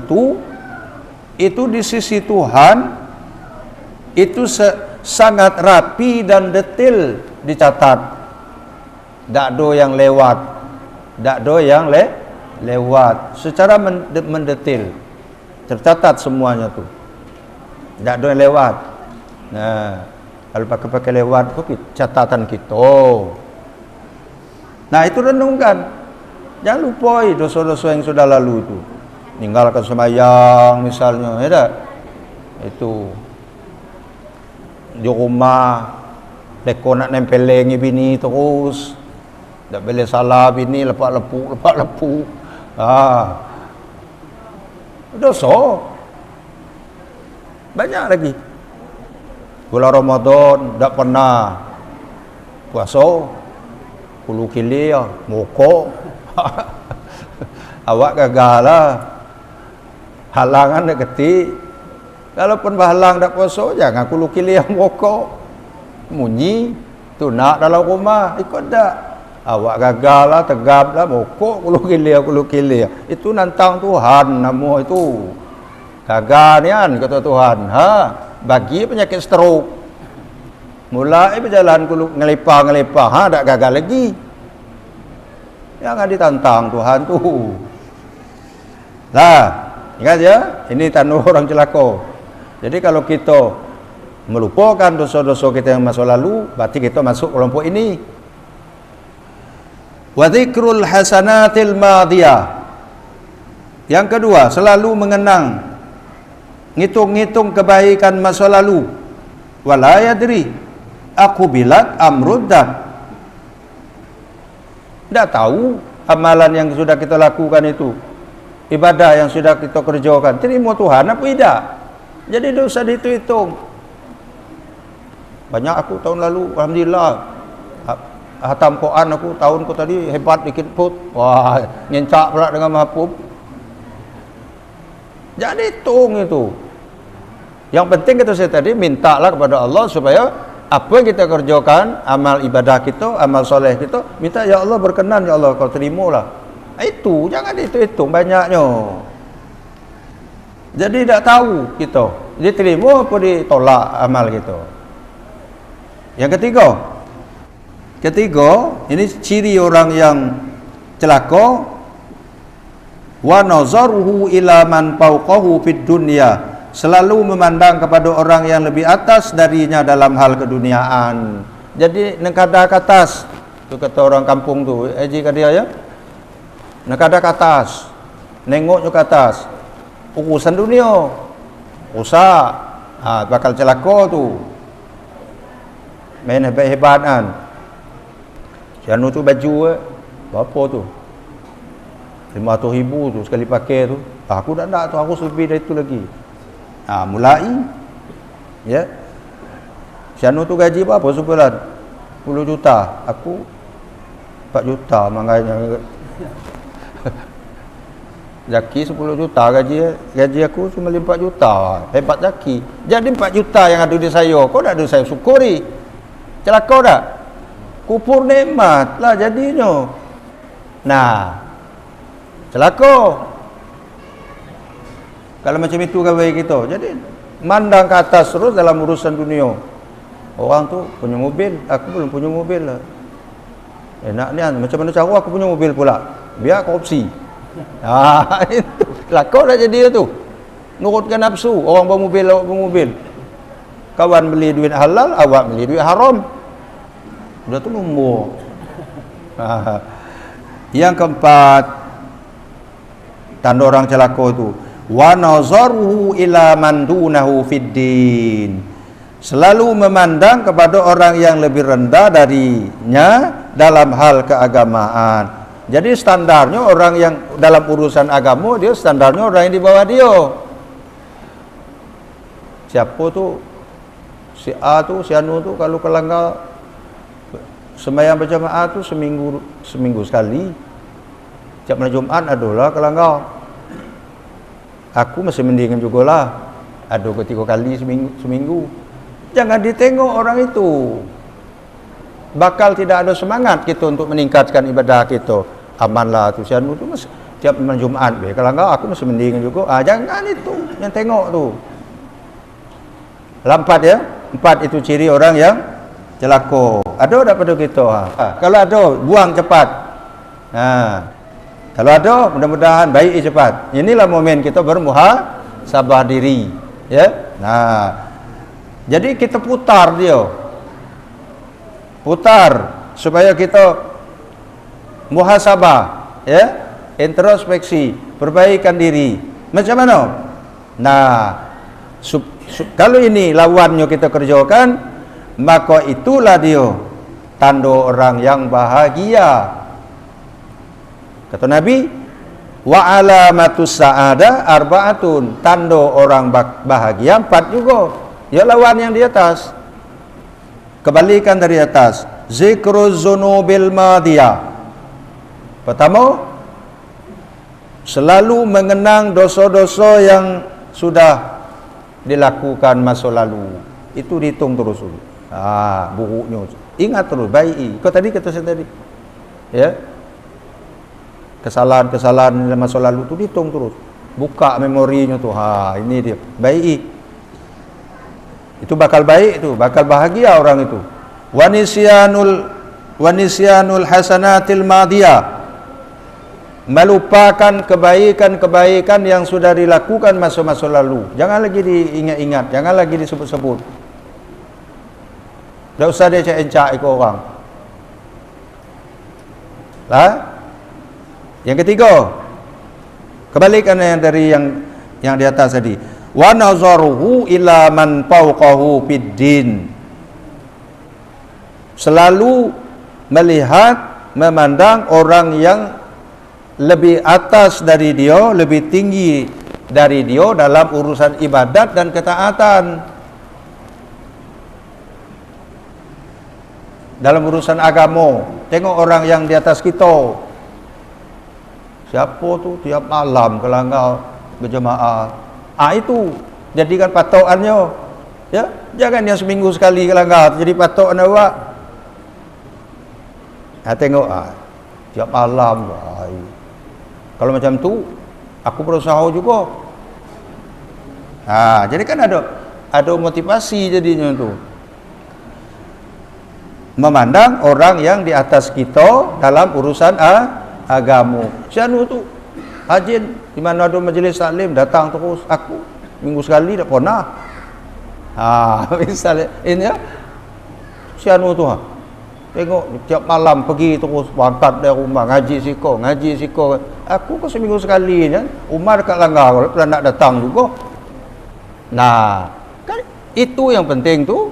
itu di sisi Tuhan itu sangat rapi dan detail dicatat. Tak ada yang lewat. Tak ada yang lewat. Secara mendetail tercatat semuanya tu. Tak ada yang lewat. Nah, kalau pakai lewat tu catatan kita. Nah, itu renungkan. Jangan lupa dosa-dosa yang sudah lalu itu. Ninggalkan sembahyang misalnya, ya tak? Itu di rumah leko nak nempelengi bini terus, tak boleh salah bini, lepak lepuk. Dosa banyak lagi. Bulan Ramadan tak pernah puasa, kulu kilia mokok. Awak gagal lah, halangan dah ketik. Kalaupun berhalang tak puasa, jangan kulu kilia mokok. Munyi tu nak dalam rumah ikut tak. Awak gagal lah, tegap lah, mokok kulu kilia. Itu nantang Tuhan nama itu. Gagal nian kata Tuhan. Bagi penyakit stroke. Mulai berjalan kulu ngelepah. Tak gagal lagi. Jangan ditantang Tuhan tu. Ingat ya, ini tanda orang celaka. Jadi kalau kita melupakan dosa-dosa kita yang masa lalu, berarti kita masuk kelompok ini. Wa dzikrul hasanatil madiyah. Yang kedua, selalu mengenang, ngitung-ngitung kebaikan masa lalu. Wala yadri aqbilat amruddat. Tak tahu amalan yang sudah kita lakukan itu, ibadah yang sudah kita kerjakan, terima Tuhan apa tidak. Jadi dosa dihitung. Banyak aku tahun lalu, alhamdulillah, hatam Quran aku tahun ku tadi hebat dikit put. Wah, nyencak pula dengan mahfuz. Jadi hitung itu. Yang penting kata saya tadi, mintalah kepada Allah supaya apa yang kita kerjakan, amal ibadah kita, amal soleh kita, minta ya Allah berkenan, ya Allah kau terimalah. Itu jangan hitung banyaknya. Jadi tak tahu kita diterima apa ditolak amal kita. Yang ketiga, ini ciri orang yang celaka, wa nazaruhu ila man fawqahu fid dunya, selalu memandang kepada orang yang lebih atas darinya dalam hal keduniaan. Jadi nengkada ke atas. Tu kata orang kampung tu, Haji Kadia ya. Nengkada ke atas. Nengoknya ke atas. Urusan dunia. Rusak. Bakal celaka tu. Main hebat-hebat kan. Janu tu baju berapa tu? 500,000 tu sekali pakai tu. Aku tak nak tu, harus lebih dari tu lagi. Mulai ya. Janu tu gaji berapa sebulan? 10 juta. Aku 4 juta makanya. Zaki 10 juta gaji aku cuma 4 juta. Hebat Zaki. Jadi 4 juta yang ada di saya, kau tak ada saya syukuri. Celaka tak? Kufur nikmat lah jadinya. Nah, celaka. Kalau macam itu gawe kita. Jadi mandang ke atas terus dalam urusan dunia. Orang tu punya mobil, aku belum punya mobil lah. Enak ni, macam mana cara aku punya mobil pula? Biar korupsi. Itu celaka dah jadi tu. Nurutkan nafsu. Orang bermobil, awak bermobil. Kawan beli duit halal, awak beli duit haram. Sudah tu nombor. Yang keempat, tanda orang celaka tu, wa nazaruhu ila man dunahu fid din. Selalu memandang kepada orang yang lebih rendah darinya dalam hal keagamaan. Jadi standarnya orang yang dalam urusan agama, dia standarnya orang yang di bawah dia. Siapa tu? Si A tu, si Anu tu, kalau kelanggar sembahyang berjamaah tu seminggu sekali. Setiap malam Jumaat adalah kelanggar. Aku masih mendingan jugalah. Ada ke 3 kali seminggu. Jangan ditengok orang itu. Bakal tidak ada semangat kita untuk meningkatkan ibadah kita. Amanlah tu, si Anu tu masih setiap malam Jumaat kelanggar, aku masih mendingan juga. Jangan itu yang tengok tu. Lampat ya. 4 itu ciri orang yang celaka. Ada tak pada kita? Kalau ada, buang cepat. Kalau ada, mudah-mudahan baik cepat. Inilah momen kita bermuhasabah diri. Ya. Jadi kita putar dia. Putar supaya kita muhasabah, ya, introspeksi, perbaikan diri. Macam mana? Kalau ini lawannya kita kerjakan, maka itulah dia tanda orang yang bahagia. Kata Nabi, wa alamatus sa'ada arba'atun. Tanda orang bahagia 4 juga. Ya lawan yang di atas. Kebalikan dari atas. Zikruz zunubil madiyah. Pertama, selalu mengenang dosa-dosa yang sudah dilakukan masa lalu. Itu dihitung terus dulu. Buruknya. Ingat terus, baik. Kau tadi kata saya tadi. Ya. Kesalahan-kesalahan masa lalu tu dihitung terus. Buka memorinya tu. Ini dia. Baik. Itu bakal baik tu, bakal bahagia orang itu. Wa nisyanul hasanatil madiyah. Melupakan kebaikan-kebaikan yang sudah dilakukan masa-masa lalu. Jangan lagi diingat-ingat, jangan lagi disebut-sebut. Tak usah dia encak ikut orang. Yang ketiga, kebalikan yang dari yang di atas tadi. Wa nazaruhu ila man fawqahu fid din. Selalu melihat, memandang orang yang lebih atas dari dia, lebih tinggi dari dia dalam urusan ibadat dan ketaatan. Dalam urusan agama, tengok orang yang di atas kita. Siapa tu tiap malam kelanggar berjemaah. Itu jadikan patokannya. Ya, jangan yang seminggu sekali kelanggar jadi patokan awak. Tengok tiap malam. Kalau macam tu, aku berusaha juga. Jadi kan ada motivasi jadinya tu. Memandang orang yang di atas kita dalam urusan agama. Sianu tu hajin di mana ada majlis taklim datang terus, aku minggu sekali tak pernah. Misalnya ini ya. Sianu tu tengok tiap malam pergi terus berangkat dari rumah ngaji siko. Aku kok seminggu sekali kan. Umar dekat langgar kalau nak datang juga. Kan itu yang penting tu.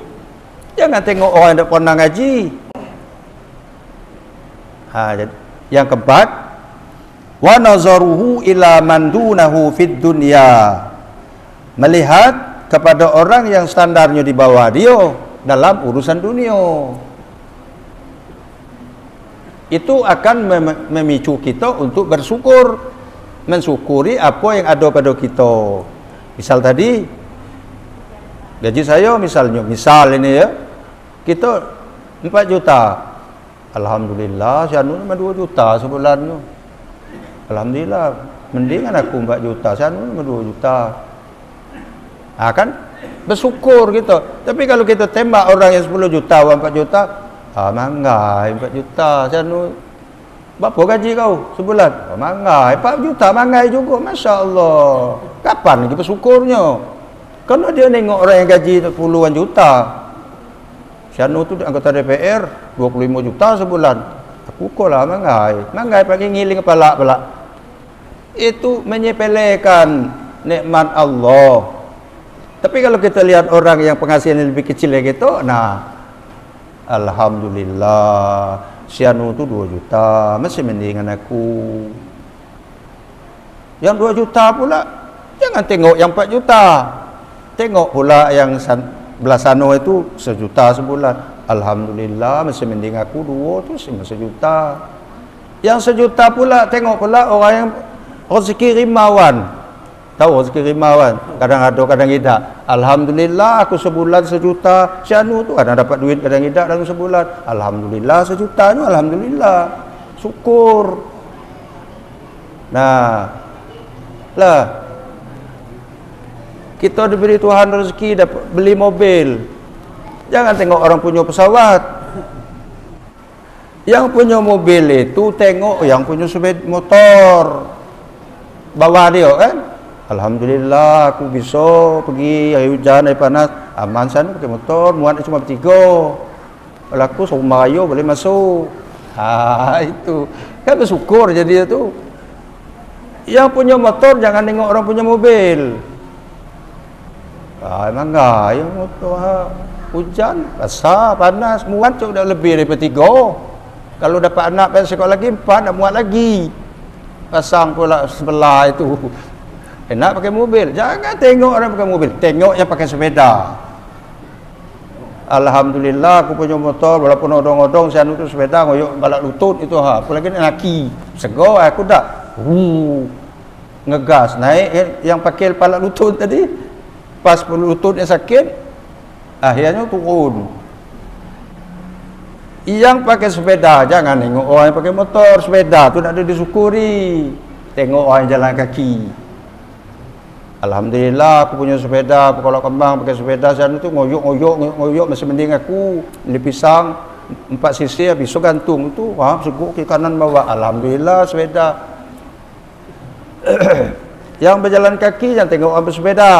Jangan tengok orang yang tak pernah ngaji. Yang keempat, wa nazaruhu ila man dunahu fid dunya. Melihat kepada orang yang standarnya di bawah dia dalam urusan dunia. Itu akan memicu kita untuk bersyukur, mensyukuri apa yang ada pada kita. Misal tadi gaji saya misal ini ya, kita 4 juta. Alhamdulillah, si anu cuma 2 juta sebulan tu. Alhamdulillah, mendingan aku 4 juta, si anu cuma 2 juta. Kan bersyukur gitu. Tapi kalau kita tembak orang yang 10 juta, 4 juta, manggai 4 juta, si anu berapa gaji kau sebulan? Manggai 4 juta, manggai juga, Masya Allah. Kapan lagi bersyukurnya? Karena dia nengok orang yang gaji puluhan juta. Sianu tu anggota DPR 25 juta sebulan. Aku lah manggai pakai ngiling kepala pula. Itu menyepelekan nikmat Allah. Tapi kalau kita lihat orang yang penghasilan lebih kecil gitu, nah alhamdulillah, sianu tu 2 juta, masih mendingan aku. Yang 2 juta pula, jangan tengok yang 4 juta. Tengok pula yang belah sana itu 1 juta sebulan. Alhamdulillah, masih mending aku 2 tu 1 juta. Yang 1 juta pula, tengok pula orang yang rezeki rimawan. Tahu rezeki rimawan? Kadang ada, kadang tidak. Alhamdulillah, aku sebulan 1 juta. Sianu tu kadang dapat duit, kadang tidak dalam sebulan. Alhamdulillah, 1 juta tu alhamdulillah. Syukur. Nah, lah kita diberi Tuhan rezeki dapat beli mobil. Jangan tengok orang punya pesawat. Yang punya mobil itu tengok yang punya sepeda motor. Bawa dia kan. Alhamdulillah aku bisa pergi air hujan, air panas, aman sana pakai motor, muat cuma 3. Kalau aku sama ayo boleh masuk. Itu. Kan bersyukur jadi itu. Yang punya motor jangan tengok orang punya mobil. Emang enggak, yang motor hujan, basah, panas, muat sudah lebih daripada 3. Kalau dapat anak sekolah lagi 4, nak muat lagi. Pasang pula sebelah itu. Nak pakai mobil. Jangan tengok orang pakai mobil, tengok yang pakai sepeda. Alhamdulillah aku punya motor, walaupun odong-odong saya tu sepeda ngoyok balak lutut itu apalagi lelaki. Segar aku dah. Ngegas naik yang pakai balak lutut tadi. Pas lututnya sakit, akhirnya turun. Yang pakai sepeda, jangan tengok orang yang pakai motor, sepeda tu nak ada disyukuri. Tengok orang yang jalan kaki. Alhamdulillah aku punya sepeda, kalau kembang pakai sepeda sana tu ngoyok masih mending aku. Beli pisang 4 cc habis gantung tu, seguk ke kanan bawah. Alhamdulillah sepeda. Yang berjalan kaki jangan tengok orang bersepeda.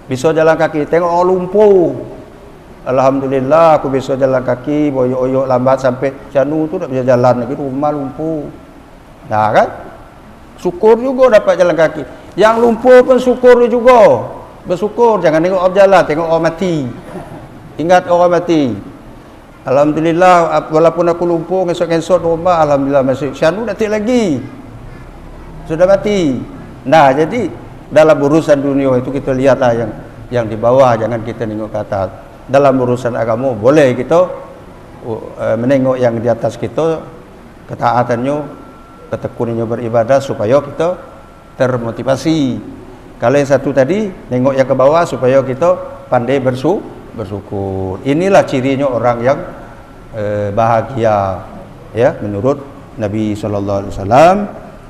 Bisa jalan kaki, tengok orang lumpuh. Alhamdulillah aku bisa jalan kaki, boyok-oyok lambat sampai Canu tu tak bisa jalan lagi, rumah lumpuh. Nah kan? Syukur juga dapat jalan kaki. Yang lumpuh pun syukur juga. Bersyukur, jangan tengok orang jalan, tengok orang mati. Ingat orang mati. Alhamdulillah walaupun aku lumpuh, ngesot-ngesot rumah, alhamdulillah masih Canu datik lagi. Sudah mati. Nah, jadi dalam urusan dunia itu kita lihatlah yang di bawah, jangan kita tengok ke atas. Dalam urusan agama boleh kita menengok yang di atas kita, ketaatannya, ketekunannya beribadah supaya kita termotivasi. Kalau yang satu tadi nengok yang ke bawah supaya kita pandai bersyukur. Inilah cirinya orang yang bahagia, ya, menurut Nabi sallallahu alaihi wasallam.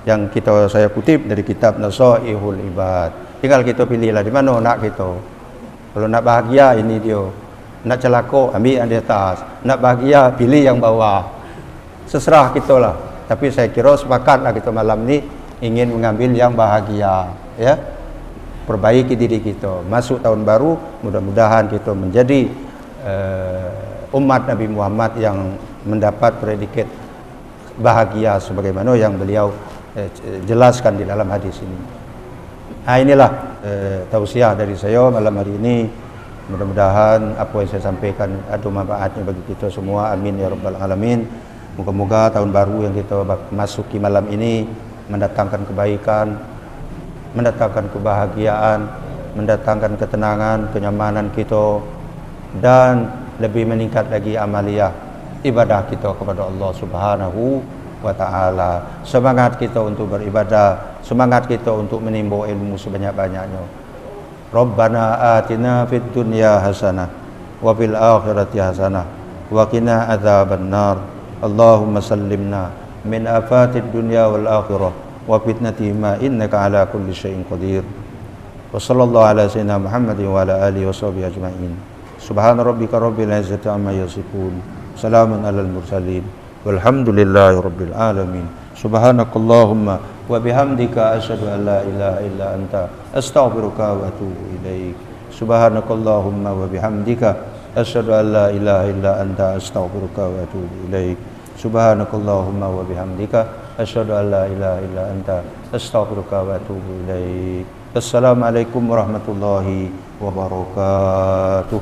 Yang saya kutip dari kitab Nasaihul Ibad. Tinggal kita pilihlah di mana nak kita. Kalau nak bahagia ini dia. Nak celaka ambil yang di atas. Nak bahagia pilih yang bawah. Seserah kita lah. Tapi saya kira sepakatlah kita malam ni ingin mengambil yang bahagia, ya. Perbaiki diri kita. Masuk tahun baru, mudah-mudahan kita menjadi umat Nabi Muhammad yang mendapat predikat bahagia sebagaimana yang beliau jelaskan di dalam hadis ini. Inilah tausiah dari saya malam hari ini. Mudah-mudahan apa yang saya sampaikan ada manfaatnya bagi kita semua. Amin ya rabbal alamin. Moga-moga tahun baru yang kita masuki malam ini mendatangkan kebaikan, mendatangkan kebahagiaan, mendatangkan ketenangan, kenyamanan kita, dan lebih meningkat lagi amaliyah ibadah kita kepada Allah Subhanahu wa ta'ala. Semangat kita untuk beribadah, semangat kita untuk menimba ilmu sebanyak-banyaknya. Rabbana atina fid dunya hasanah wa fil akhirati hasanah وقنا عذاب النار اللهم سلمنا من آفات الدنيا والآخرة وفتنتهما إنك على كل شيء قدير وصلى الله على سيدنا محمد وعلى آله وصحبه أجمعين سبحان ربك رب العزة عما يصفون سلام على المرسلين والحمد لله رب العالمين سبحانك اللهم وبحمدك أشهد أن لا إله إلا أنت أستغفرك وأتوب إليك سبحانك اللهم وبحمدك أشهد أن لا إله إلا أنت أستغفرك وأتوب إليك سبحانك اللهم وبحمدك أشهد أن لا إله إلا أنت أستغفرك وأتوب إليك السلام عليكم ورحمة الله وبركاته